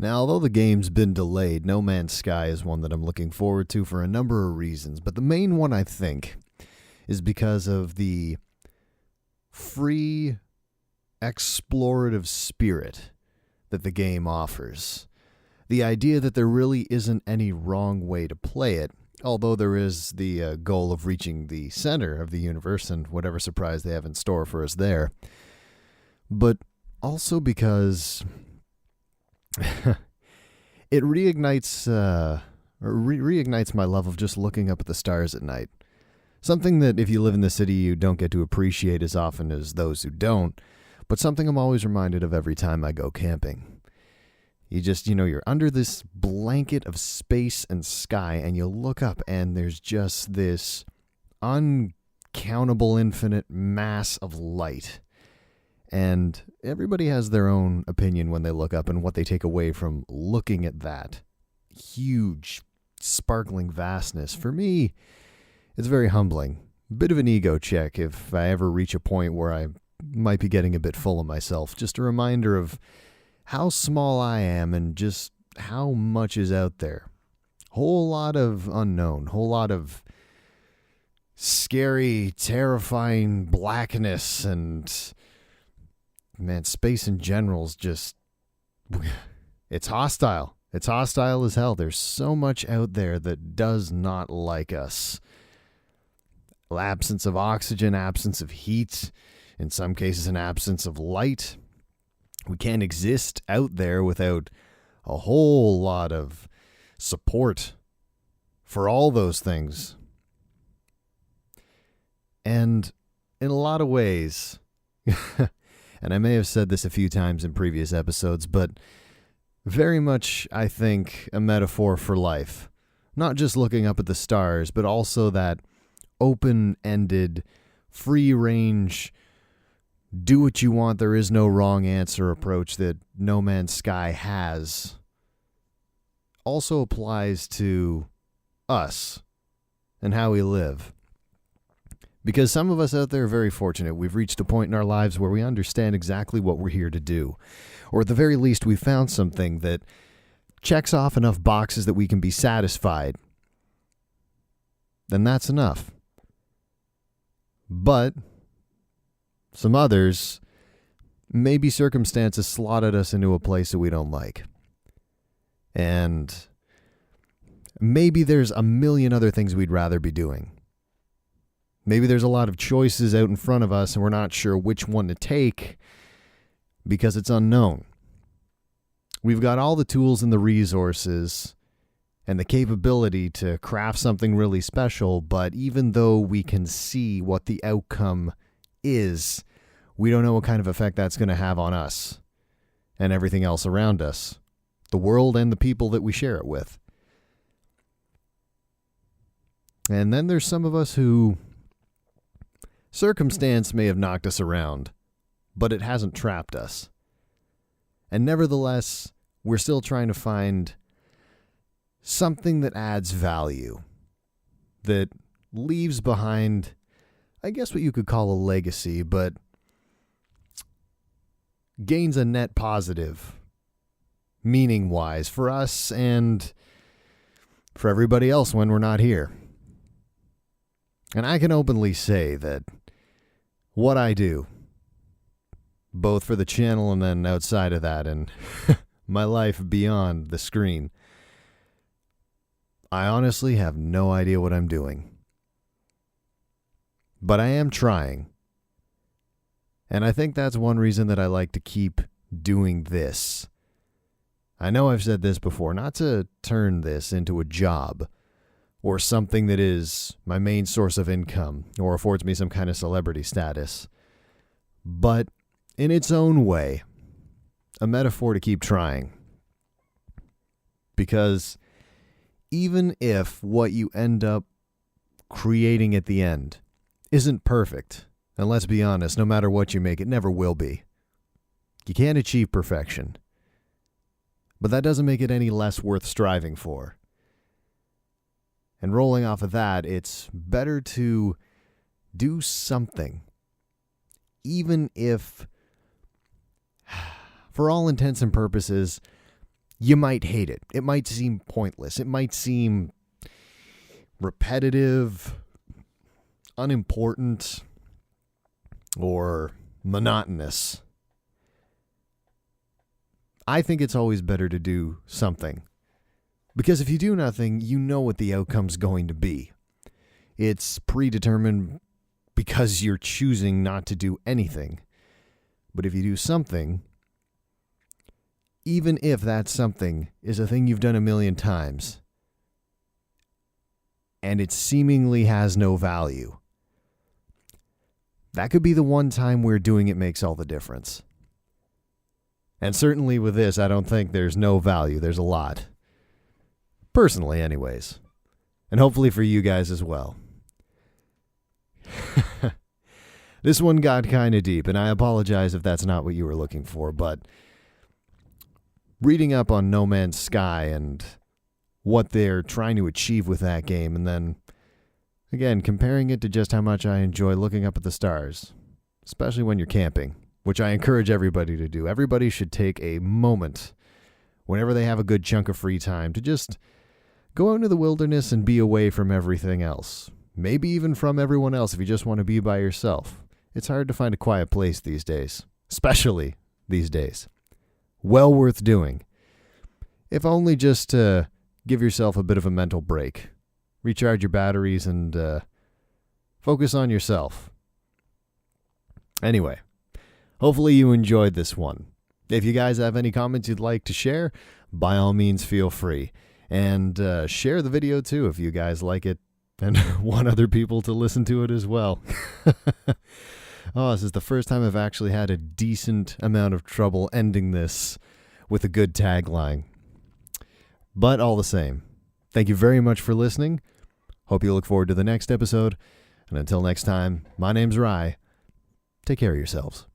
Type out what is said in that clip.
Now, although the game's been delayed, No Man's Sky is one that I'm looking forward to for a number of reasons. But the main one, I think, is because of the free explorative spirit that the game offers. The idea that there really isn't any wrong way to play it, although there is the goal of reaching the center of the universe and whatever surprise they have in store for us there. But also because it reignites my love of just looking up at the stars at night. Something that if you live in the city you don't get to appreciate as often as those who don't, but something I'm always reminded of every time I go camping. You're under this blanket of space and sky, and you look up and there's just this uncountable infinite mass of light. And everybody has their own opinion when they look up and what they take away from looking at that huge, sparkling vastness. For me, it's very humbling. A bit of an ego check if I ever reach a point where I might be getting a bit full of myself. Just a reminder of how small I am and just how much is out there. Whole lot of unknown, whole lot of scary, terrifying blackness, and man, space in general is just, it's hostile. It's hostile as hell. There's so much out there that does not like us. Absence of oxygen, absence of heat, in some cases an absence of light. We can't exist out there without a whole lot of support for all those things. And in a lot of ways, and I may have said this a few times in previous episodes, but very much, I think, a metaphor for life. Not just looking up at the stars, but also that open-ended, free-range, do what you want, there is no wrong answer approach that No Man's Sky has also applies to us and how we live. Because some of us out there are very fortunate. We've reached a point in our lives where we understand exactly what we're here to do. Or at the very least, we found something that checks off enough boxes that we can be satisfied. Then that's enough. But some others, maybe circumstances slotted us into a place that we don't like. And maybe there's a million other things we'd rather be doing. Maybe there's a lot of choices out in front of us and we're not sure which one to take because it's unknown. We've got all the tools and the resources and the capability to craft something really special, but even though we can see what the outcome is, we don't know what kind of effect that's going to have on us and everything else around us, the world and the people that we share it with. And then there's some of us who circumstance may have knocked us around, but it hasn't trapped us. And nevertheless, we're still trying to find something that adds value, that leaves behind, I guess what you could call a legacy, but gains a net positive, meaning-wise, for us and for everybody else when we're not here. And I can openly say that what I do, both for the channel and then outside of that, and my life beyond the screen, I honestly have no idea what I'm doing. But I am trying. And I think that's one reason that I like to keep doing this. I know I've said this before, not to turn this into a job or something that is my main source of income or affords me some kind of celebrity status, but in its own way, a metaphor to keep trying. Because even if what you end up creating at the end isn't perfect, and let's be honest, no matter what you make, it never will be. You can't achieve perfection. But that doesn't make it any less worth striving for. And rolling off of that, it's better to do something, even if, for all intents and purposes, you might hate it. It might seem pointless. It might seem repetitive, unimportant, or monotonous. I think it's always better to do something. Because if you do nothing, you know what the outcome's going to be. It's predetermined because you're choosing not to do anything. But if you do something, even if that something is a thing you've done a million times, and it seemingly has no value, that could be the one time where doing it makes all the difference. And certainly with this, I don't think there's no value. There's a lot. Personally, anyways. And hopefully for you guys as well. This one got kind of deep, and I apologize if that's not what you were looking for, but reading up on No Man's Sky and what they're trying to achieve with that game, and then, again, comparing it to just how much I enjoy looking up at the stars, especially when you're camping, which I encourage everybody to do. Everybody should take a moment whenever they have a good chunk of free time to just go out into the wilderness and be away from everything else. Maybe even from everyone else if you just want to be by yourself. It's hard to find a quiet place these days, especially these days. Well worth doing. If only just to give yourself a bit of a mental break. Recharge your batteries and focus on yourself. Anyway, hopefully you enjoyed this one. If you guys have any comments you'd like to share, by all means feel free. And share the video too if you guys like it and want other people to listen to it as well. Oh, this is the first time I've actually had a decent amount of trouble ending this with a good tagline. But all the same, thank you very much for listening. Hope you look forward to the next episode. And until next time, my name's Rye. Take care of yourselves.